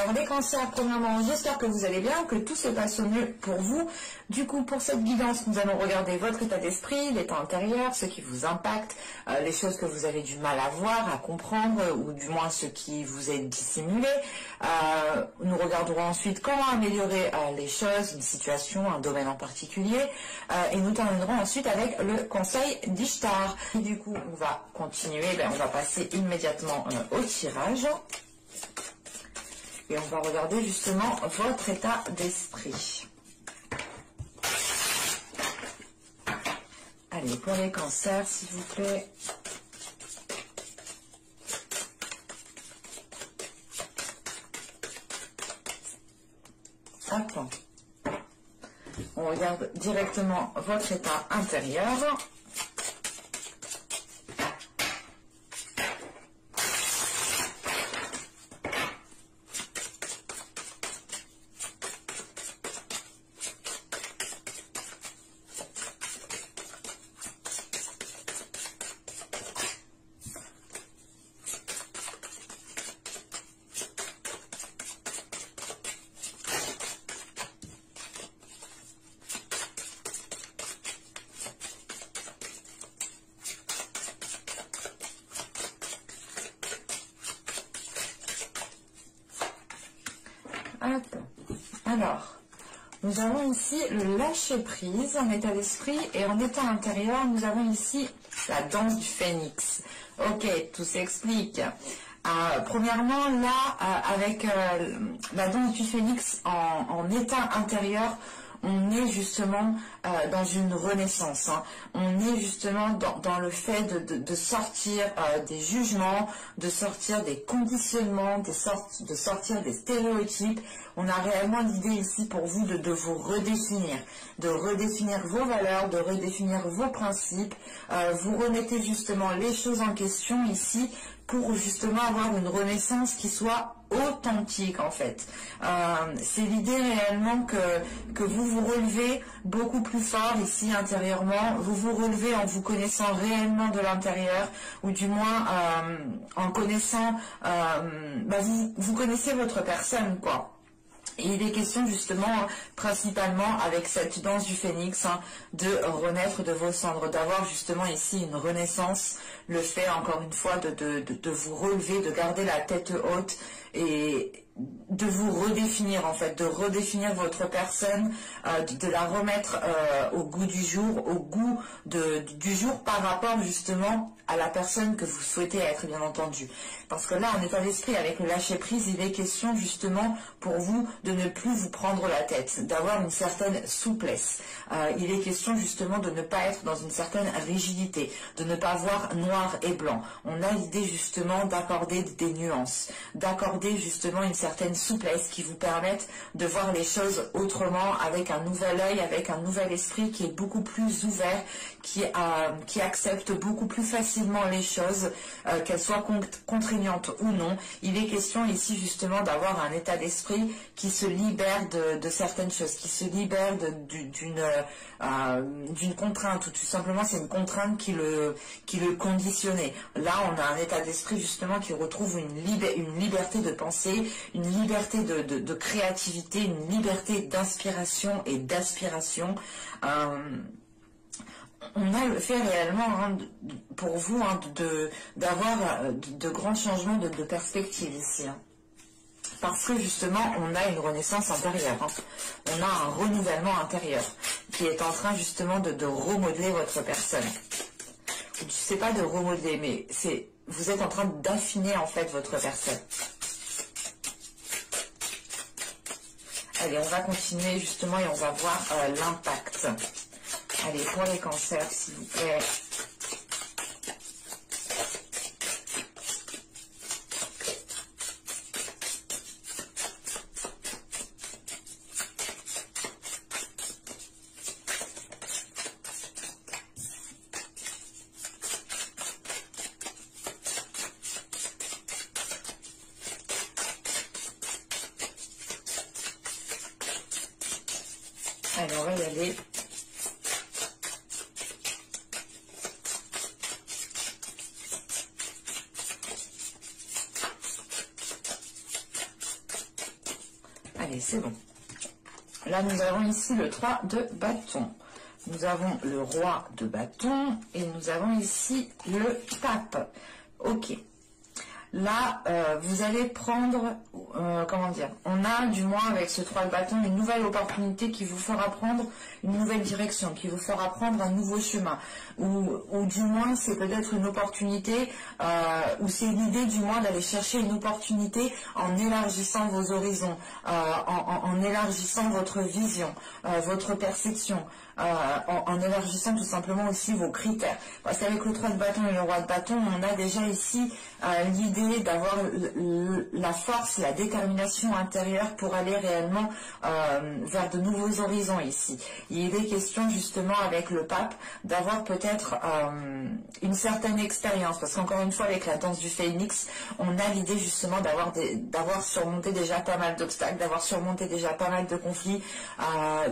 Alors les cancers, premièrement, j'espère que vous allez bien, que tout se passe au mieux pour vous. Du coup, pour cette guidance, nous allons regarder votre état d'esprit, l'état intérieur, ce qui vous impacte, les choses que vous avez du mal à voir, à comprendre, ou du moins ce qui vous est dissimulé. Nous regarderons ensuite comment améliorer les choses, une situation, un domaine en particulier. Et nous terminerons ensuite avec le conseil d'Ishtar. Et du coup, on va continuer, on va passer immédiatement au tirage. Et on va regarder justement votre état d'esprit. Allez, pour les cancers, s'il vous plaît. Hop. On regarde directement votre état intérieur. Hop. Alors, nous avons ici le lâcher prise en état d'esprit et en état intérieur, nous avons ici la danse du phénix. Ok, tout s'explique. Premièrement, là, avec la danse du phénix en état intérieur, on est justement dans une renaissance. On est justement dans le fait de sortir des jugements, de sortir des conditionnements, de sortir des stéréotypes. On a réellement l'idée ici pour vous de vous redéfinir, vos valeurs, de redéfinir vos principes. Vous remettez justement les choses en question ici pour justement avoir une renaissance qui soit authentique en fait. C'est l'idée réellement que vous vous relevez beaucoup plus fort ici intérieurement, vous vous relevez en vous connaissant réellement de l'intérieur, ou du moins en connaissant, vous connaissez votre personne quoi. Et il est question justement, principalement avec cette danse du phénix, de renaître de vos cendres, d'avoir justement ici une renaissance, le fait encore une fois de vous relever, de garder la tête haute et de vous redéfinir en fait, de redéfinir votre personne, de la remettre au goût du jour, au goût du jour par rapport justement à la personne que vous souhaitez être, bien entendu. Parce que là, en état d'esprit, avec le lâcher prise, il est question justement pour vous de ne plus vous prendre la tête, d'avoir une certaine souplesse. Il est question justement de ne pas être dans une certaine rigidité, de ne pas voir noir et blanc. On a l'idée justement d'accorder des nuances, d'accorder justement une certaine souplesse qui vous permette de voir les choses autrement, avec un nouvel œil, avec un nouvel esprit qui est beaucoup plus ouvert, qui accepte beaucoup plus facilement les choses, qu'elles soient contraignantes ou non. Il est question ici justement d'avoir un état d'esprit qui se libère de certaines choses, qui se libère d'une contrainte, ou tout simplement c'est une contrainte qui le conditionnait. Là on a un état d'esprit justement qui retrouve une liberté de penser, une liberté de créativité, une liberté d'inspiration et d'aspiration. On a le fait réellement pour vous d'avoir de grands changements de perspective ici. Parce que justement, on a une renaissance intérieure. On a un renouvellement intérieur qui est en train justement de remodeler votre personne. Je ne sais pas de remodeler, mais vous êtes en train d'affiner en fait votre personne. Allez, on va continuer justement et on va voir l'impact. Allez, pour les cancers, s'il vous plaît. Allez, on va y aller. Allez, c'est bon. Là, nous avons ici le 3 de bâton. Nous avons le roi de bâton et nous avons ici le pape. Ok. Là, vous allez prendre, comment dire, on a du moins avec ce 3 de bâton une nouvelle opportunité qui vous fera prendre une nouvelle direction, qui vous fera prendre un nouveau chemin. Ou du moins, c'est peut-être une opportunité, ou c'est l'idée du moins d'aller chercher une opportunité en élargissant vos horizons, en élargissant votre vision, votre perception. En élargissant tout simplement aussi vos critères. Parce qu'avec le 3 de bâton et le roi de bâton, on a déjà ici l'idée d'avoir la force, la détermination intérieure pour aller réellement vers de nouveaux horizons ici. Il est question justement avec le pape d'avoir peut-être une certaine expérience, parce qu'encore une fois avec la danse du phénix, on a l'idée justement d'avoir surmonté déjà pas mal d'obstacles, d'avoir surmonté déjà pas mal de conflits,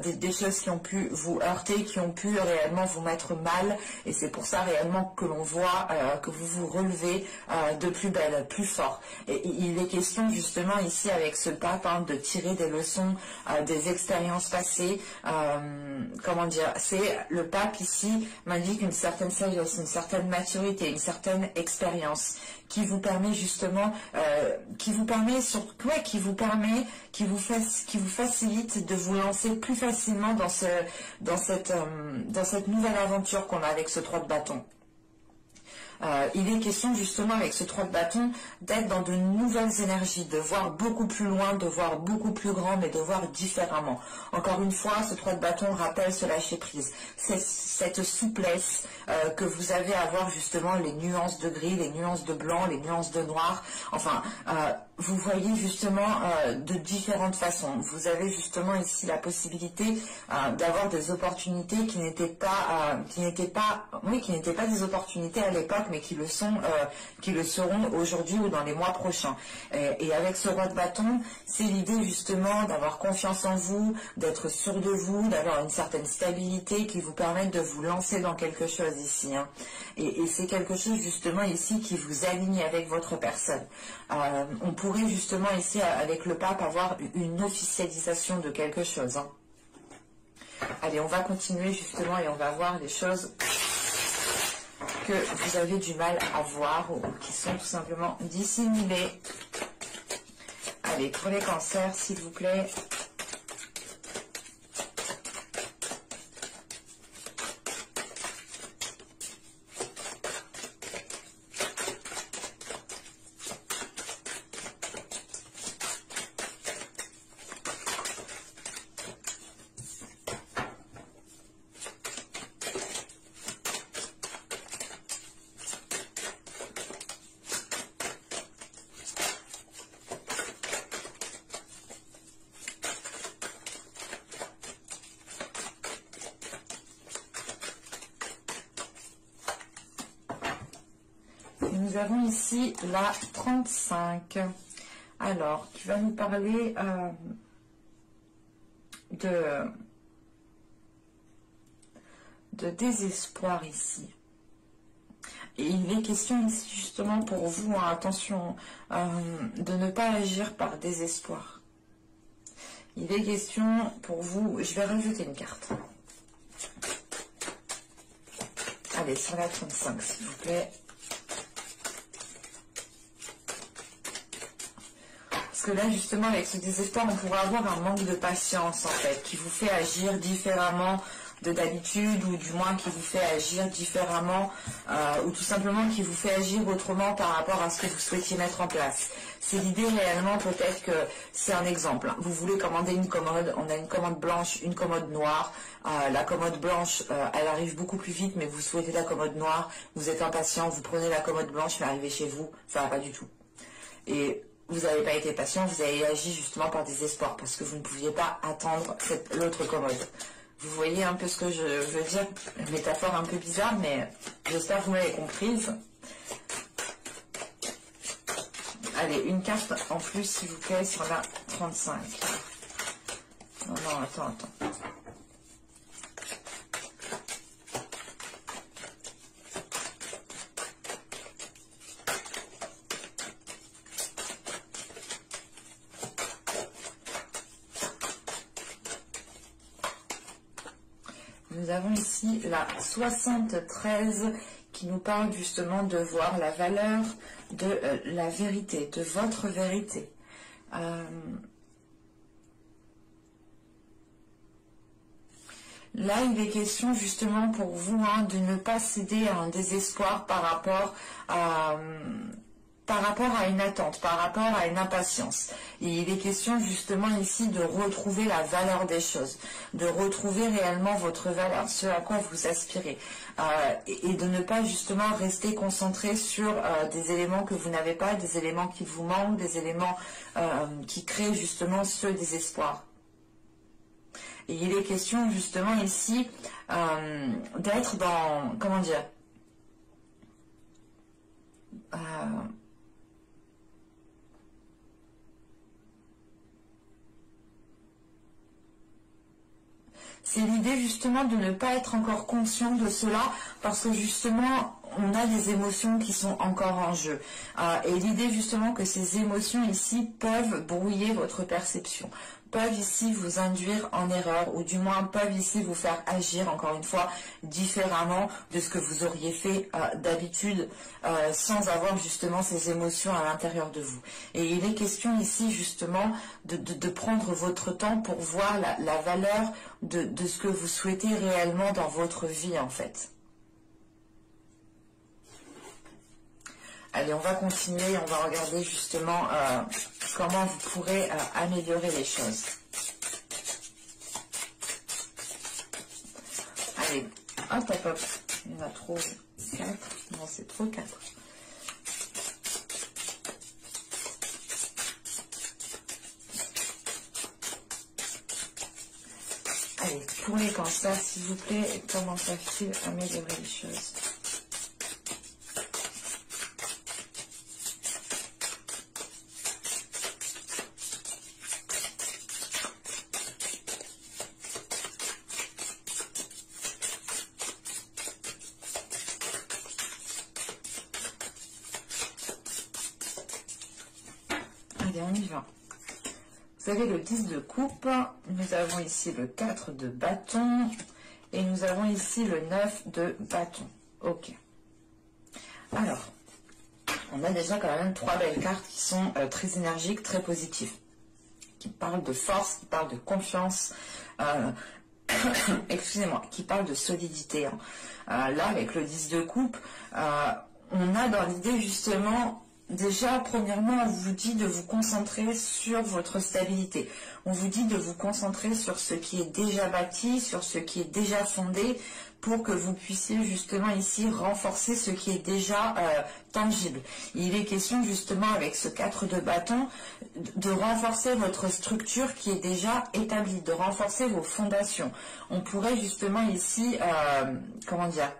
des choses qui ont pu vous heurter, qui ont pu réellement vous mettre mal, et c'est pour ça réellement que l'on voit que vous vous relevez de plus belle, plus fort. Et il est question justement ici avec ce pape de tirer des leçons des expériences passées. Comment dire, c'est le pape ici m'indique une certaine sagesse, une certaine maturité, une certaine expérience qui vous permet justement, qui vous facilite de vous lancer plus facilement dans cette nouvelle aventure qu'on a avec ce 3 de bâton. Il est question justement avec ce 3 de bâton d'être dans de nouvelles énergies, de voir beaucoup plus loin, de voir beaucoup plus grand, mais de voir différemment. Encore une fois, ce 3 de bâton rappelle ce lâcher prise, cette souplesse que vous avez à voir justement les nuances de gris, les nuances de blanc, les nuances de noir. Enfin, vous voyez justement de différentes façons. Vous avez justement ici la possibilité d'avoir des opportunités qui n'étaient pas des opportunités à l'époque, mais qui le seront aujourd'hui ou dans les mois prochains. Et avec ce roi de bâton, c'est l'idée justement d'avoir confiance en vous, d'être sûr de vous, d'avoir une certaine stabilité qui vous permette de vous lancer dans quelque chose ici. Hein. Et c'est quelque chose justement ici qui vous aligne avec votre personne. On pourrait justement ici avec le pape avoir une officialisation de quelque chose. Hein. Allez, on va continuer justement et on va voir les choses que vous avez du mal à voir ou qui sont tout simplement dissimulées. Allez, pour les cancers, s'il vous plaît. Nous avons ici la 35. Alors, qui va nous parler de désespoir ici. Et il est question ici justement pour vous, hein, attention, de ne pas agir par désespoir. Il est question pour vous, je vais rajouter une carte. Allez, sur la 35, s'il vous plaît. Parce que là, justement, avec ce désespoir, on pourrait avoir un manque de patience, en fait, qui vous fait agir différemment de d'habitude, ou du moins qui vous fait agir différemment, ou tout simplement qui vous fait agir autrement par rapport à ce que vous souhaitiez mettre en place. C'est l'idée réellement, peut-être que c'est un exemple. Hein. Vous voulez commander une commode, on a une commode blanche, une commode noire. La commode blanche, elle arrive beaucoup plus vite, mais vous souhaitez la commode noire, vous êtes impatient, vous prenez la commode blanche, elle arrive chez vous, ça va pas du tout. Et vous n'avez pas été patient, vous avez agi justement par désespoir, parce que vous ne pouviez pas attendre l'autre commode. Vous voyez un peu ce que je veux dire, une métaphore un peu bizarre, mais j'espère que vous m'avez comprise. Allez, une carte en plus, s'il vous plaît, sur la 35. Non, attends. Nous avons ici la 73 qui nous parle justement de voir la valeur de la vérité, de votre vérité. Là, il est question justement pour vous de ne pas céder à un désespoir par rapport à une attente, par rapport à une impatience. Et il est question justement ici de retrouver la valeur des choses, de retrouver réellement votre valeur, ce à quoi vous aspirez, et de ne pas justement rester concentré sur des éléments que vous n'avez pas, des éléments qui vous manquent, des éléments qui créent justement ce désespoir. Et il est question justement ici d'être dans, comment dire, c'est l'idée justement de ne pas être encore conscient de cela parce que justement on a des émotions qui sont encore en jeu. Et l'idée justement que ces émotions ici peuvent brouiller votre perception, peuvent ici vous induire en erreur ou du moins peuvent ici vous faire agir encore une fois différemment de ce que vous auriez fait d'habitude sans avoir justement ces émotions à l'intérieur de vous. Et il est question ici justement de prendre votre temps pour voir la valeur de ce que vous souhaitez réellement dans votre vie en fait. Allez, on va continuer, on va regarder justement comment vous pourrez améliorer les choses. Allez, hop, hop, hop. Il y en a trop 4. Non, c'est trop 4. Allez, pour les cancers, s'il vous plaît, comment peuvent-ils améliorer les choses ? On y va. Vous avez le 10 de coupe, nous avons ici le 4 de bâton et nous avons ici le 9 de bâton. Ok. Alors, on a déjà quand même 3 belles cartes qui sont très énergiques, très positives, qui parlent de force, qui parlent de confiance, excusez-moi, qui parlent de solidité. Là, avec le 10 de coupe, on a dans l'idée justement... Déjà, premièrement, on vous dit de vous concentrer sur votre stabilité. On vous dit de vous concentrer sur ce qui est déjà bâti, sur ce qui est déjà fondé, pour que vous puissiez justement ici renforcer ce qui est déjà tangible. Il est question justement avec ce 4 de bâton de renforcer votre structure qui est déjà établie, de renforcer vos fondations. On pourrait justement ici, comment dire,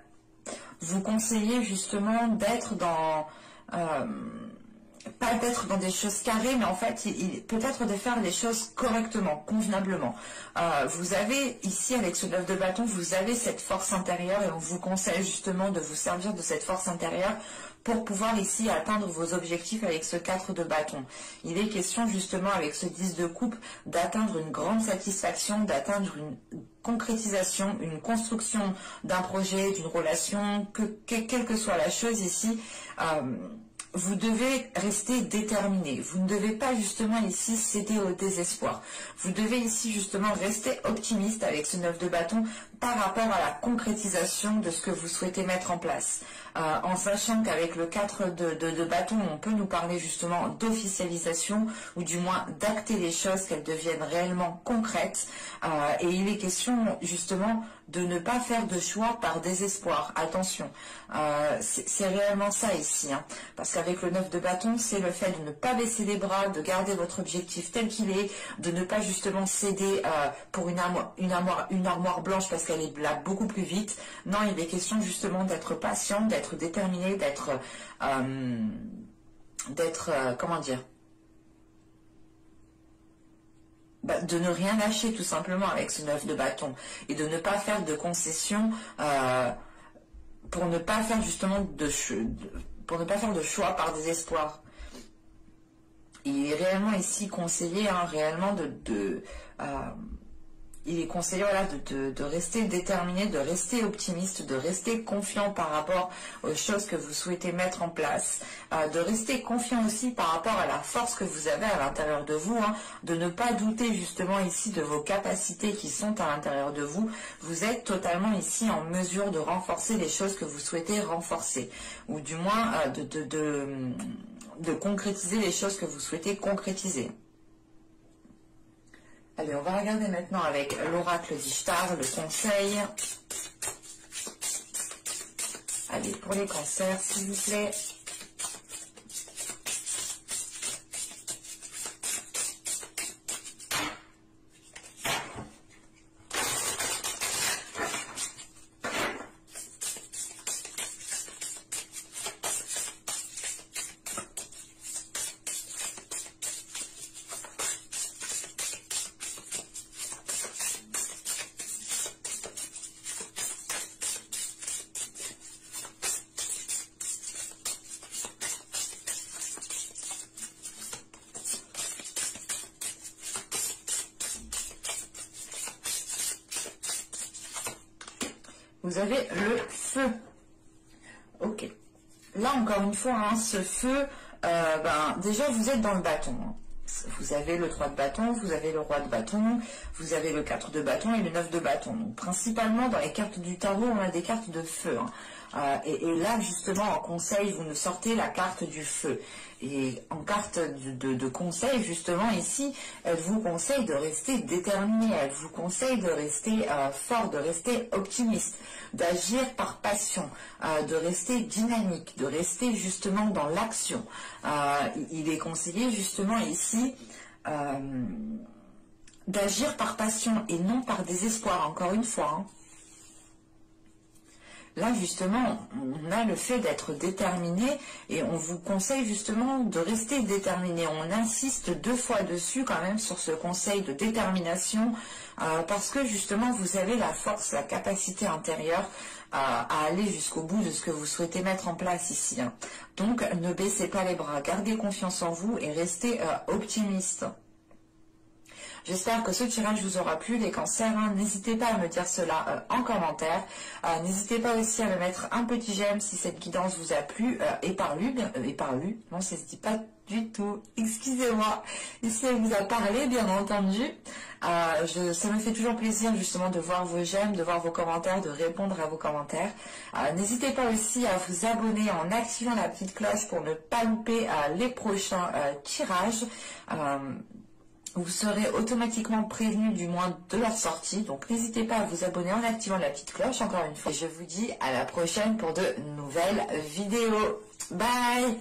vous conseiller justement d'être dans... pas d'être dans des choses carrées, mais en fait, peut-être de faire les choses correctement, convenablement. Vous avez ici, avec ce 9 de bâton, vous avez cette force intérieure et on vous conseille justement de vous servir de cette force intérieure pour pouvoir ici atteindre vos objectifs avec ce 4 de bâton. Il est question justement avec ce 10 de coupe d'atteindre une grande satisfaction, d'atteindre une concrétisation, une construction d'un projet, d'une relation, quelle que soit la chose ici, vous devez rester déterminé. Vous ne devez pas justement ici céder au désespoir. Vous devez ici justement rester optimiste avec ce 9 de bâton par rapport à la concrétisation de ce que vous souhaitez mettre en place. En sachant qu'avec le 4 de bâton, on peut nous parler justement d'officialisation ou du moins d'acter les choses, qu'elles deviennent réellement concrètes. Et il est question justement de ne pas faire de choix par désespoir. Attention, c'est réellement ça ici. Parce qu'avec le 9 de bâton, c'est le fait de ne pas baisser les bras, de garder votre objectif tel qu'il est, de ne pas justement céder pour une armoire blanche parce qu'elle est là beaucoup plus vite. Non, il est question justement d'être patient, d'être déterminé, comment dire, de ne rien lâcher tout simplement avec ce 9 de bâton et de ne pas faire de concessions pour ne pas faire justement pour ne pas faire de choix par désespoir. Il est réellement ici conseillé réellement il est conseillé voilà, de rester déterminé, de rester optimiste, de rester confiant par rapport aux choses que vous souhaitez mettre en place, de rester confiant aussi par rapport à la force que vous avez à l'intérieur de vous, hein, de ne pas douter justement ici de vos capacités qui sont à l'intérieur de vous. Vous êtes totalement ici en mesure de renforcer les choses que vous souhaitez renforcer, ou du moins de concrétiser les choses que vous souhaitez concrétiser. Allez, on va regarder maintenant avec l'oracle d'Ishtar, le conseil. Allez, pour les cancers, s'il vous plaît. Vous avez le feu. Ok. Là, encore une fois, hein, ce feu, déjà, vous êtes dans le bâton. Hein. Vous avez le 3 de bâton, vous avez le roi de bâton, vous avez le 4 de bâton et le 9 de bâton. Donc, principalement, dans les cartes du tarot, on a des cartes de feu. Hein. Et là, justement, en conseil, vous nous sortez la carte du feu. Et en carte de conseil, justement, ici, elle vous conseille de rester déterminé, elle vous conseille de rester fort, de rester optimiste, d'agir par passion, de rester dynamique, de rester justement dans l'action. Il est conseillé justement ici d'agir par passion et non par désespoir, encore une fois. Hein. Là, justement, on a le fait d'être déterminé et on vous conseille justement de rester déterminé. On insiste 2 fois dessus quand même sur ce conseil de détermination parce que justement, vous avez la force, la capacité intérieure à aller jusqu'au bout de ce que vous souhaitez mettre en place ici. Hein. Donc, ne baissez pas les bras, gardez confiance en vous et restez optimiste. J'espère que ce tirage vous aura plu, les cancers. Hein. N'hésitez pas à me dire cela en commentaire. N'hésitez pas aussi à me mettre un petit j'aime si cette guidance vous a plu et parlu. Non, ça se dit pas du tout. Excusez-moi. Ici, elle vous a parlé, bien entendu. Ça me fait toujours plaisir justement de voir vos j'aime, de voir vos commentaires, de répondre à vos commentaires. N'hésitez pas aussi à vous abonner en activant la petite cloche pour ne pas louper les prochains tirages. Vous serez automatiquement prévenu du moins de leur sortie. Donc n'hésitez pas à vous abonner en activant la petite cloche encore une fois. Et je vous dis à la prochaine pour de nouvelles vidéos. Bye!